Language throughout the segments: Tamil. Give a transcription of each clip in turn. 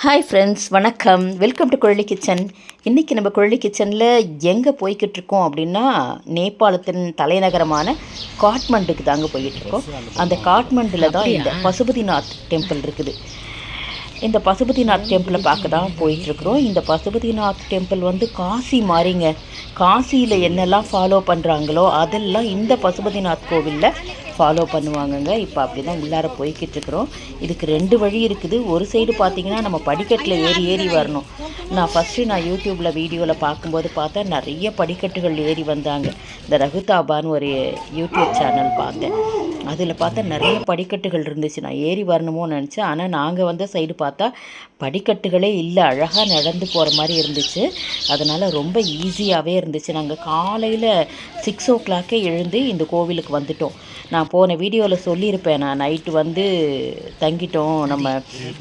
ஹாய் ஃப்ரெண்ட்ஸ், வணக்கம். Welcome to Kuzhali kitchen. இன்றைக்கி நம்ம குழலி கிச்சனில் எங்கே போய்கிட்ருக்கோம் அப்படின்னா, நேபாளத்தின் தலைநகரமான காட்மண்டுக்கு தாங்க போய்கிட்ருக்கோம். அந்த காட்மண்டில் தான் இந்த பசுபதிநாத் டெம்பிள் இருக்குது. இந்த பசுபதிநாத் டெம்பிளை பார்க்க தான் போயிட்டுருக்குறோம். இந்த பசுபதிநாத் டெம்பிள் வந்து காசி மாதிரிங்க. காசியில் என்னெல்லாம் ஃபாலோ பண்ணுறாங்களோ அதெல்லாம் இந்த பசுபதிநாத் கோவிலில் ஃபாலோ பண்ணுவாங்கங்க. இப்போ அப்படி தான் உள்ளார போய்கிட்ருக்குறோம். இதுக்கு 2 வழி இருக்குது. ஒரு சைடு பார்த்திங்கன்னா நம்ம படிக்கட்டில் ஏறி வரணும். நான் யூடியூப்பில் வீடியோவில் பார்க்கும்போது பார்த்தேன், நிறைய படிக்கட்டுகள் ஏறி வந்தாங்க. இந்த ரகுதாபான்னு ஒரு யூடியூப் சேனல் பார்த்தேன். அதில் பார்த்தா நிறைய படிக்கட்டுகள் இருந்துச்சு. நான் ஏறி வரணுமோன்னு நினச்சேன். ஆனால் நாங்கள் வந்த சைடு பார்த்தா படிக்கட்டுகளே இல்லை, அழகாக நடந்து போகிற மாதிரி இருந்துச்சு. அதனால் ரொம்ப ஈஸியாகவே இருந்துச்சு. நாங்கள் காலையில் 6 o'clock எழுந்து இந்த கோவிலுக்கு வந்துட்டோம். நான் போன வீடியோவில் சொல்லியிருப்பேன், நான் நைட்டு வந்து தங்கிட்டோம். நம்ம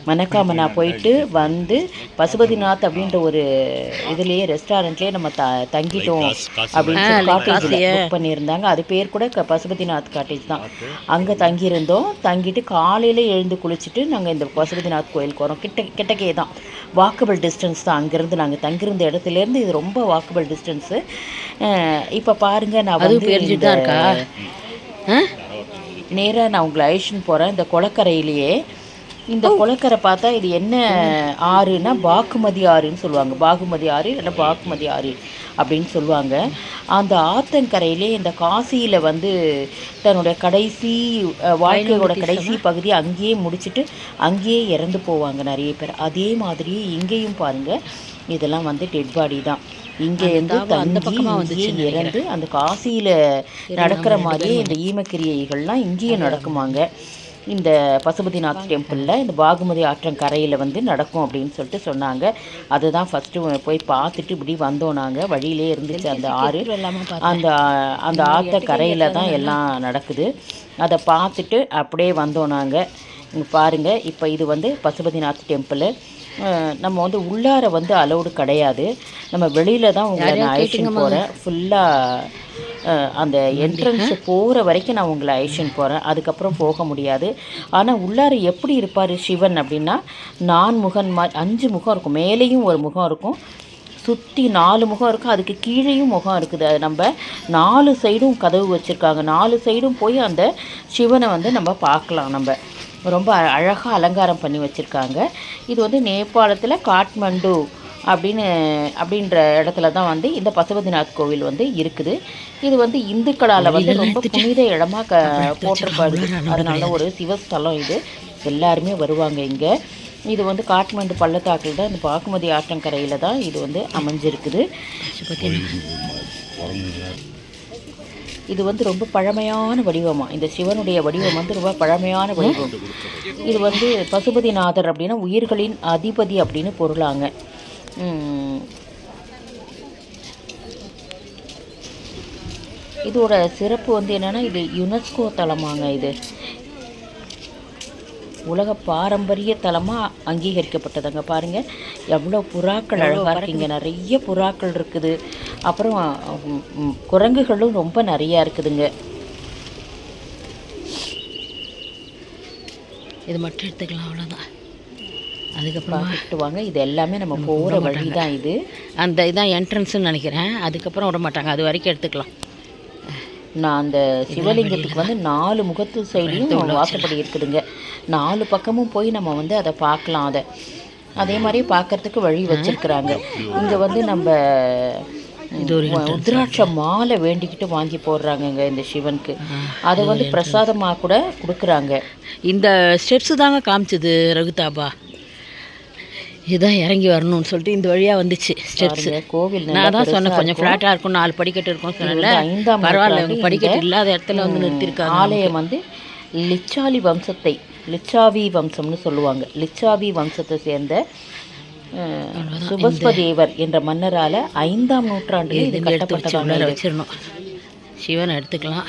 மனக்காமனா போயிட்டு வந்து பசுபதிநாத் அப்படின்ற ஒரு இதுலேயே ரெஸ்டாரண்ட்லேயே நம்ம தங்கிட்டோம் அப்படின்னு காட்டேஜில் புக் பண்ணியிருந்தாங்க. அது பேர் கூட பசுபதிநாத் காட்டேஜ் தான். அங்கே தங்கியிருந்தோம். தங்கிட்டு காலையில் எழுந்து குளிச்சுட்டு நாங்கள் இந்த பசுபதிநாத் கோயிலுக்கு வரோம். கிட்டக்கே தான், வாக்கபிள் டிஸ்டன்ஸ் தான். அங்கேருந்து நாங்கள் தங்கியிருந்த இடத்துலேருந்து இது ரொம்ப வாக்கபிள் டிஸ்டன்ஸு. இப்போ பாருங்கள், நான் வந்து நேராக நான் உங்களை அழிச்சுன்னு போகிறேன். இந்த குளக்கரையிலேயே இந்த குளக்கரை பார்த்தா இது என்ன ஆறுனா பாகுமதி ஆறுன்னு சொல்லுவாங்க. பாகுமதி ஆறு இல்லைன்னா பாகுமதி ஆறு அப்படின்னு சொல்லுவாங்க. அந்த ஆத்தங்கரையிலே இந்த காசியில் வந்து தன்னுடைய கடைசி வாழ்க்கையோட கடைசி பகுதி அங்கேயே முடிச்சுட்டு அங்கேயே இறந்து போவாங்க நிறைய பேர். அதே மாதிரி இங்கேயும் பாருங்கள், இதெல்லாம் வந்து டெட் பாடி தான். இங்கே இருந்து தங்கி இறந்து அந்த காசியில் நடக்கிற மாதிரியே இந்த ஈமக்கிரியைகள்லாம் இங்கேயும் நடக்குமாங்க. இந்த பசுபதிநாத் டெம்பிளில் இந்த பாகுமதி ஆற்றங்கரையில் வந்து நடக்கும் அப்படின்னு சொல்லிட்டு சொன்னாங்க. அதுதான் ஃபஸ்ட்டு போய் பார்த்துட்டு இப்படி வந்தோம். நாங்கள் வழியிலே இருந்துச்சு அந்த ஆறு. அந்த ஆற்ற கரையில் தான் எல்லாம் நடக்குது. அதை பார்த்துட்டு அப்படியே வந்தோம் நாங்கள். இங்கே பாருங்கள், இப்போ இது வந்து பசுபதிநாத் டெம்பிள். நம்ம வந்து உள்ளார வந்து அலௌடு கிடையாது. நம்ம வெளியில் தான் உங்களை நான் அழைச்சின்னு போகிறேன். ஃபுல்லாக அந்த என்ட்ரன்ஸு போகிற வரைக்கும் நான் உங்களை அழைச்சின்னு போகிறேன். அதுக்கப்புறம் போக முடியாது. ஆனால் உள்ளார எப்படி இருப்பார் சிவன் அப்படின்னா, 4 முகம் 5 முகம் இருக்கும். மேலேயும் ஒரு முகம் இருக்கும், சுற்றி 4 முகம் இருக்குது, அதுக்கு கீழேயும் முகம் இருக்குது. அது நம்ம 4 சைடும் கதவு வச்சுருக்காங்க. 4 சைடும் போய் அந்த சிவனை வந்து நம்ம பார்க்கலாம். நம்ம ரொம்ப அழகாக அலங்காரம் பண்ணி வச்சுருக்காங்க. இது வந்து நேபாளத்தில் காட்மண்டு அப்படின்ற இடத்துல தான் வந்து இந்த பசுபதிநாத் கோவில் வந்து இருக்குது. இது வந்து இந்துக்களால் வந்து ரொம்ப புனித இடமாக போற்றப்படுது. அதனால ஒரு சிவஸ்தலம் இது. எல்லாருமே வருவாங்க இங்கே. இது வந்து காட்மண்டு பள்ளத்தாக்கில் தான், இந்த பாகுமதி ஆற்றங்கரையில் தான் இது வந்து அமைஞ்சிருக்குது. இது வந்து ரொம்ப பழமையான வடிவமாக, இந்த சிவனுடைய வடிவம் வந்து ரொம்ப பழமையான வடிவம். இது வந்து பசுபதிநாதர் அப்படின்னா உயிர்களின் அதிபதி அப்படின்னு பொருளாங்க. இதோட சிறப்பு வந்து என்னென்னா, இது யுனெஸ்கோ தலமாங்க. இது உலக பாரம்பரிய தலமாக அங்கீகரிக்கப்பட்டதுங்க. பாருங்கள் எவ்வளோ புறாக்கள் அழகாக இருக்குங்க. நிறைய புறாக்கள் இருக்குது. அப்புறம் குரங்குகளும் ரொம்ப நிறையா இருக்குதுங்க. இது மட்டும் எடுத்துக்கலாம், அவ்வளோதான். அதுக்கப்புறம் விட்டுவாங்க. இது எல்லாமே நம்ம போகிற வழி தான். இது அந்த இதான் என்ட்ரன்ஸ்ன்னு நினைக்கிறேன். அதுக்கப்புறம் விட மாட்டாங்க, அது வரைக்கும் எடுத்துக்கலாம். நான் அந்த சிவலிங்கத்துக்கு வந்து 4 முகத்து சைடையும் வாசப்படி இருக்குதுங்க. 4 பக்கமும் போய் நம்ம வந்து அதை பார்க்கலாம். அதே மாதிரி பார்க்கறதுக்கு வழி வச்சுருக்குறாங்க. இங்கே வந்து நம்ம ருத்ராட்ச மாலை வேண்டிக்கிட்டு வாங்கி போடுறாங்கங்க இந்த சிவனுக்கு. அதை வந்து பிரசாதமாக கூட கொடுக்குறாங்க. இந்த ஸ்டெப்ஸு தாங்க காமிச்சது ரகுதாபா. இதுதான் இறங்கி வரணும்னு சொல்லிட்டு இந்த வழியாக வந்துச்சு ஸ்டெப்ஸு. கோவில் நான் தான் சொன்னேன், கொஞ்சம் ஃப்ளாட்டாக இருக்கும், 4 படிக்கட்டு இருக்கும் சொன்னல. 5ஆம் பரவாயில்ல, படிக்கட்டு இல்லாத இடத்துல வந்து நிறுத்திருக்காங்க. ஆலயம் வந்து லிச்சாவி வம்சம்னு சொல்லுவாங்க. லிச்சாவி வம்சத்தை சேர்ந்த சுபஸ்வதேவர் என்ற மன்னரால் 5ஆம் நூற்றாண்டில் இது கட்டப்பட்டதாக வச்சிடணும். சிவனை எடுத்துக்கலாம்.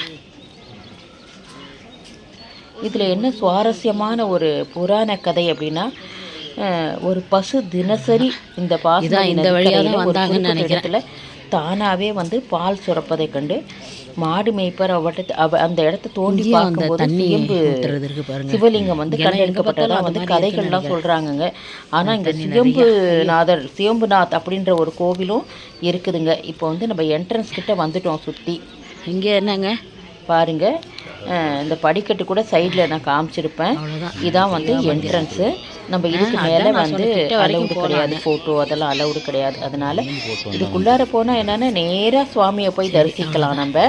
இதில் என்ன சுவாரஸ்யமான ஒரு புராண கதை அப்படின்னா, ஒரு பசு தினசரி இந்த வழியாக வந்தாங்கன்னு நினைக்கிறேன். தானாகவே வந்து பால் சுரப்பதை கண்டு மாடு மேய்ப்பர் அந்த இடத்த தோண்டி பார்க்கும்போது சுயம்பு சிவலிங்கம் வந்து கண்டெடுக்கப்பட்டதாக வந்து கதைகள்லாம் சொல்கிறாங்கங்க. ஆனால் இங்கே சுயம்புநாத் அப்படின்ற ஒரு கோவிலும் இருக்குதுங்க. இப்போ வந்து நம்ம என்ட்ரன்ஸ் கிட்ட வந்துட்டோம். சுற்றி இங்கே என்னங்க பாருங்கள், இந்த படிக்கட்டு கூட சைடில் நான் காமிச்சிருப்பேன். இதான் வந்து என்ட்ரன்ஸு. நம்ம இதுக்கு மேலே வந்து அலவுடு கிடையாது, ஃபோட்டோ அதெல்லாம் அலவுடு கிடையாது. அதனால் இதுக்குள்ளார போனால் என்னென்னா நேராக சுவாமியை போய் தரிசிக்கலாம். நம்ம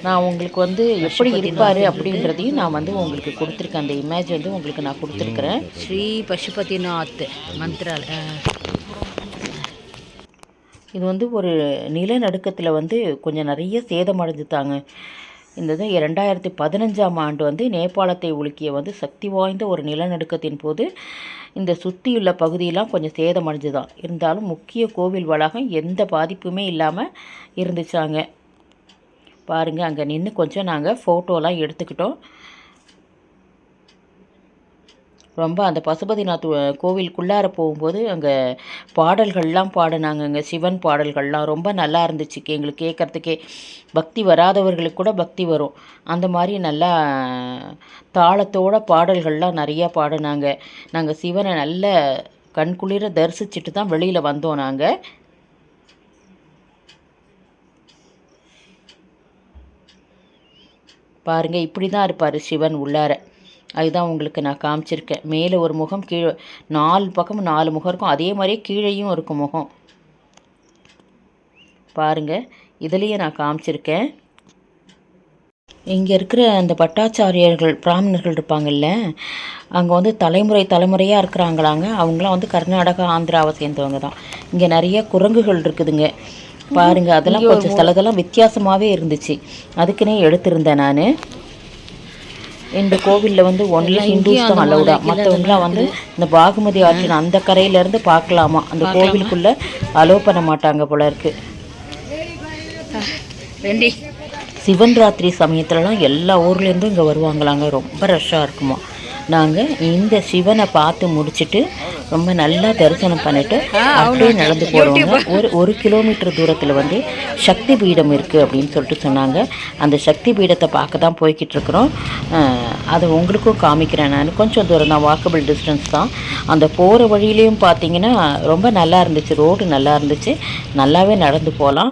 நான் உங்களுக்கு வந்து எப்படி இருப்பார் அப்படின்றதையும் நான் வந்து உங்களுக்கு கொடுத்துருக்கேன். அந்த இமேஜ் வந்து உங்களுக்கு நான் கொடுத்துருக்குறேன். ஸ்ரீ பசுபதிநாத் மந்த்ராலய. இது வந்து ஒரு நிலநடுக்கத்தில் வந்து கொஞ்சம் நிறைய சேதமடைஞ்சுட்டாங்க. இந்த 2015ஆம் ஆண்டு வந்து நேபாளத்தை உலுக்கிய வந்து சக்தி வாய்ந்த ஒரு நிலநடுக்கத்தின் போது இந்த சுற்றியுள்ள பகுதியெல்லாம் கொஞ்சம் சேதமடைஞ்சுதான். இருந்தாலும் முக்கிய கோவில் வளாகம் எந்த பாதிப்புமே இல்லாமல் இருந்துச்சாங்க. பாருங்கள், அங்கே நின்று கொஞ்சம் நாங்கள் ஃபோட்டோலாம் எடுத்துக்கிட்டோம். ரொம்ப அந்த பசுபதிநாத் கோவிலுக்குள்ளார போகும்போது அங்கே பாடல்கள்லாம் பாடினாங்கங்க. சிவன் பாடல்கள்லாம் ரொம்ப நல்லா இருந்துச்சு. எங்களுக்கு கேட்குறதுக்கே பக்தி வராதவர்களுக்கு கூட பக்தி வரும். அந்த மாதிரி நல்லா தாளத்தோட பாடல்கள்லாம் நிறையா பாடினாங்க. நாங்கள் சிவனை நல்ல கண்குளிர தரிசிச்சுட்டு தான் வெளியில் வந்தோம். நாங்கள் பாருங்கள், இப்படி தான் இருப்பார் சிவன் உள்ளார. அதுதான் உங்களுக்கு நான் காமிச்சிருக்கேன். மேலே ஒரு முகம், கீழே 4 பக்கமும் 4 முகம் இருக்கும். அதே மாதிரியே கீழேயும் இருக்கும் முகம். பாருங்கள், இதுலேயே நான் காமிச்சிருக்கேன். இங்கே இருக்கிற அந்த பட்டாச்சாரியர்கள் பிராமணர்கள் இருப்பாங்கல்ல, அங்கே வந்து தலைமுறையாக இருக்கிறாங்களாங்க. அவங்களாம் வந்து கர்நாடகா ஆந்திராவை சேர்ந்தவங்க தான். இங்கே நிறைய குரங்குகள் இருக்குதுங்க. பாருங்கள், அதெல்லாம் கொஞ்சம் சிலதெல்லாம் வித்தியாசமாகவே இருந்துச்சு. அதுக்குன்னே எடுத்திருந்தேன் நான். இந்த கோவிலில் வந்து ஒன்லி ஹிந்துஸ் தான் அலவுடா. மற்றவங்களாம் வந்து இந்த பாகுமதி ஆற்றின் அந்த கரையிலேருந்து பார்க்கலாமா. அந்த கோவிலுக்குள்ளே அலோவ் பண்ண மாட்டாங்க போல இருக்கு. சிவன் ராத்திரி சமயத்துலலாம் எல்லா ஊர்லேருந்தும் இங்கே வருவாங்களாங்க. ரொம்ப ரஷ்ஷாக இருக்குமா. நாங்கள் இந்த சிவனை பார்த்து முடிச்சுட்டு ரொம்ப நல்லா தரிசனம் பண்ணிவிட்டு அப்படியே நடந்து போகிறவங்க ஒரு கிலோமீட்டர் தூரத்தில் வந்து சக்தி பீடம் இருக்குது அப்படின்னு சொல்லிட்டு சொன்னாங்க. அந்த சக்தி பீடத்தை பார்க்க தான் போய்கிட்டு இருக்கிறோம். அதை உங்களுக்கும் காமிக்கிறேன். நான் கொஞ்சம் தூரம் தான், வாக்கபிள் டிஸ்டன்ஸ் தான். அந்த போகிற வழியிலையும் பார்த்தீங்கன்னா ரொம்ப நல்லா இருந்துச்சு. ரோடு நல்லா இருந்துச்சு. நல்லாவே நடந்து போகலாம்.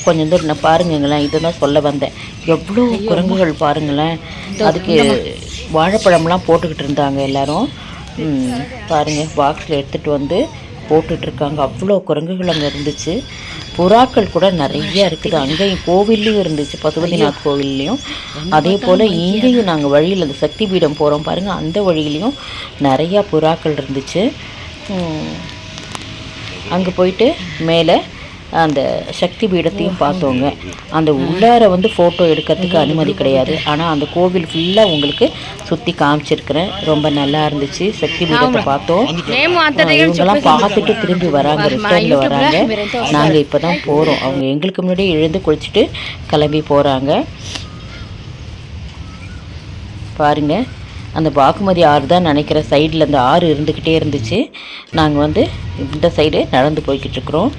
கொஞ்சம் தூரம் நான் பாருங்களேன், இதை தான் சொல்ல வந்தேன். எவ்வளோ குரங்குகள் பாருங்களேன். அதுக்கு வாழைப்பழம்லாம் போட்டுக்கிட்டு இருந்தாங்க எல்லோரும். பாருங்கள், பாக்ஸில் எடுத்துகிட்டு வந்து போட்டுட்ருக்காங்க. அவ்வளோ குரங்குகள் அங்கே இருந்துச்சு. புறாக்கள் கூட நிறைய இருக்குது. அங்கேயும் கோவில்லையும் இருந்துச்சு, பசுபதிநாத் கோவில்லையும். அதே போல் இங்கேயும் நாங்கள் வழியில் அந்த சக்தி பீடம் போகிறோம் பாருங்கள், அந்த வழியிலையும் நிறையா புறாக்கள் இருந்துச்சு. அங்கே போயிட்டு மேலே அந்த சக்தி பீடத்தையும் பார்த்தோங்க. அந்த உள்ளார வந்து ஃபோட்டோ எடுக்கிறதுக்கு அனுமதி கிடையாது. ஆனால் அந்த கோவில் ஃபுல்லாக உங்களுக்கு சுற்றி காமிச்சிருக்கிறேன். ரொம்ப நல்லா இருந்துச்சு. சக்தி பீடத்தை பார்த்தோம். இவங்கெல்லாம் பார்த்துட்டு திரும்பி வராங்க, ரிட்டர்னில் வராங்க. நாங்கள் இப்போ தான் போகிறோம். அவங்க எங்களுக்கு முன்னாடியே எழுந்து குளிச்சுட்டு கிளம்பி போகிறாங்க. பாருங்கள், அந்த பாகுமதி ஆறு தான் நினைக்கிற சைடில் அந்த ஆறு இருந்துக்கிட்டே இருந்துச்சு. நாங்கள் வந்து இந்த சைடு நடந்து போய்கிட்டு இருக்கிறோம்.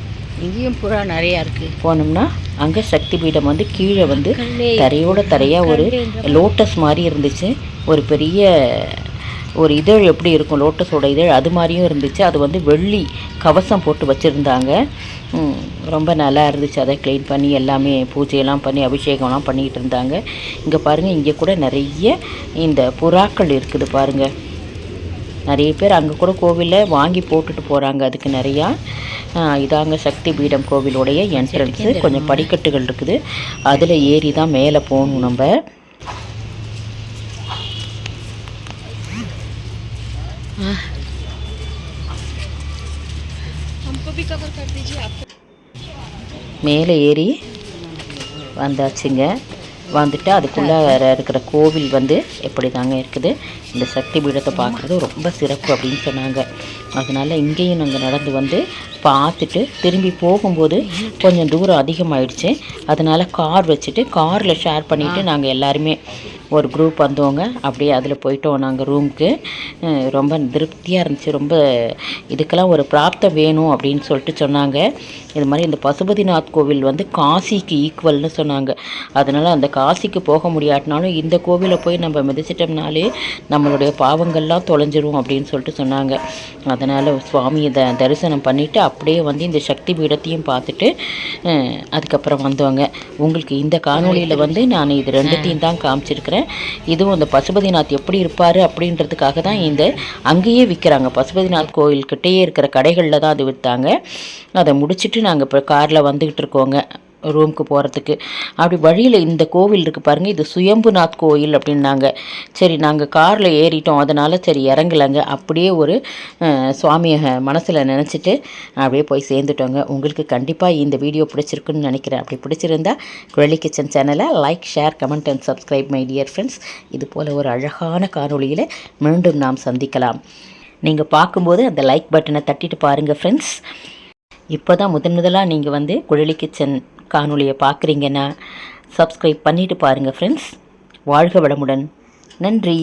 இங்கேயும் புறா நிறையா இருக்குது. போனோம்னா அங்கே சக்தி பீடம் வந்து கீழே வந்து தரையாக ஒரு லோட்டஸ் மாதிரி இருந்துச்சு. ஒரு பெரிய ஒரு இதழ் எப்படி இருக்கும் லோட்டஸோட இதழ், அது மாதிரியும் இருந்துச்சு. அது வந்து வெள்ளி கவசம் போட்டு வச்சுருந்தாங்க. ரொம்ப நல்லா இருந்துச்சு. அதை க்ளீன் பண்ணி எல்லாமே பூஜையெல்லாம் பண்ணி அபிஷேகம்லாம் பண்ணிக்கிட்டு இருந்தாங்க. இங்கே பாருங்கள், இங்கே கூட நிறைய இந்த புறாக்கள் இருக்குது பாருங்கள். நிறைய பேர் அங்கே கூட கோவிலில் வாங்கி போட்டுட்டு போகிறாங்க. அதுக்கு நிறையா இதாங்க சக்தி பீடம் கோவிலுடைய என்ட்ரன்ஸு. கொஞ்சம் படிக்கட்டுகள் இருக்குது, அதில் ஏறி தான் மேலே போகணும் நம்ம. மேலே ஏறி வந்தாச்சுங்க. வந்துட்டு அதுக்குள்ளே இருக்கிற கோவில் வந்து எப்படி தாங்க இருக்குது. இந்த சக்தி பீடத்தை பார்க்குறது ரொம்ப சிறப்பு அப்படின்னு சொன்னாங்க. அதனால் இங்கேயும் நாங்கள் நடந்து வந்து பார்த்துட்டு திரும்பி போகும்போது கொஞ்சம் தூரம் அதிகமாகிடுச்சு. அதனால் கார் வச்சுட்டு காரில் ஷேர் பண்ணிவிட்டு நாங்கள் எல்லாருமே ஒரு குரூப் வந்தவங்க அப்படியே அதில் போயிட்டோம் நாங்கள் ரூமுக்கு. ரொம்ப திருப்தியாக இருந்துச்சு. ரொம்ப இதுக்கெல்லாம் ஒரு பிராப்தம் வேணும் அப்படின்னு சொல்லிட்டு சொன்னாங்க. இது மாதிரி இந்த பசுபதிநாத் கோவில் வந்து காசிக்கு ஈக்குவல்னு சொன்னாங்க. அதனால் அந்த காசிக்கு போக முடியாட்டினாலும் இந்த கோவிலை போய் நம்ம மிதிச்சிட்டோம்னாலே நம்மளுடைய பாவங்கள்லாம் தொலைஞ்சிரும் அப்படின்னு சொல்லிட்டு சொன்னாங்க. அதனால் சுவாமியை தரிசனம் பண்ணிவிட்டு அப்படியே வந்து இந்த சக்தி பீடத்தையும் பார்த்துட்டு அதுக்கப்புறம் வந்தவங்க. உங்களுக்கு இந்த காணொலியில் வந்து நான் இது ரெண்டுத்தையும் தான் காமிச்சிருக்கிறேன். இதுவும் அந்த பசுபதிநாத் எப்படி இருப்பார் அப்படின்றதுக்காக தான் இந்த அங்கேயே விற்கிறாங்க. பசுபதிநாத் கோயில்கிட்டேயே இருக்கிற கடைகளில் தான் அது விற்றாங்க. அதை முடிச்சுட்டு நாங்கள் இப்போ காரில் வந்துக்கிட்டு இருக்கோங்க ரூமுக்கு போகிறதுக்கு. அப்படி வழியில் இந்த கோவில் இருக்குது பாருங்கள், இது சுயம்புநாத் கோயில் அப்படின்னாங்க. சரி நாங்கள் காரில் ஏறிட்டோம், அதனால் சரி இறங்கலைங்க. அப்படியே ஒரு சுவாமியை மனசில் நினச்சிட்டு அப்படியே போய் சேர்ந்துட்டோங்க. உங்களுக்கு கண்டிப்பாக இந்த வீடியோ பிடிச்சிருக்குன்னு நினைக்கிறேன். அப்படி பிடிச்சிருந்தா குழலி கிச்சன் சேனலை like, share, comment and subscribe my dear friends. இது போல் ஒரு அழகான காணொளியில் மீண்டும் நாம் சந்திக்கலாம். நீங்கள் பார்க்கும்போது அந்த லைக் பட்டனை தட்டிட்டு பாருங்கள் ஃப்ரெண்ட்ஸ். இப்போ தான் முதலாக நீங்கள் வந்து குழலி கிச்சன் காணொளியை பார்க்குறீங்கன்னா சப்ஸ்கிரைப் பண்ணிவிட்டு பாருங்கள் ஃப்ரெண்ட்ஸ். வாழ்க வளமுடன். நன்றி.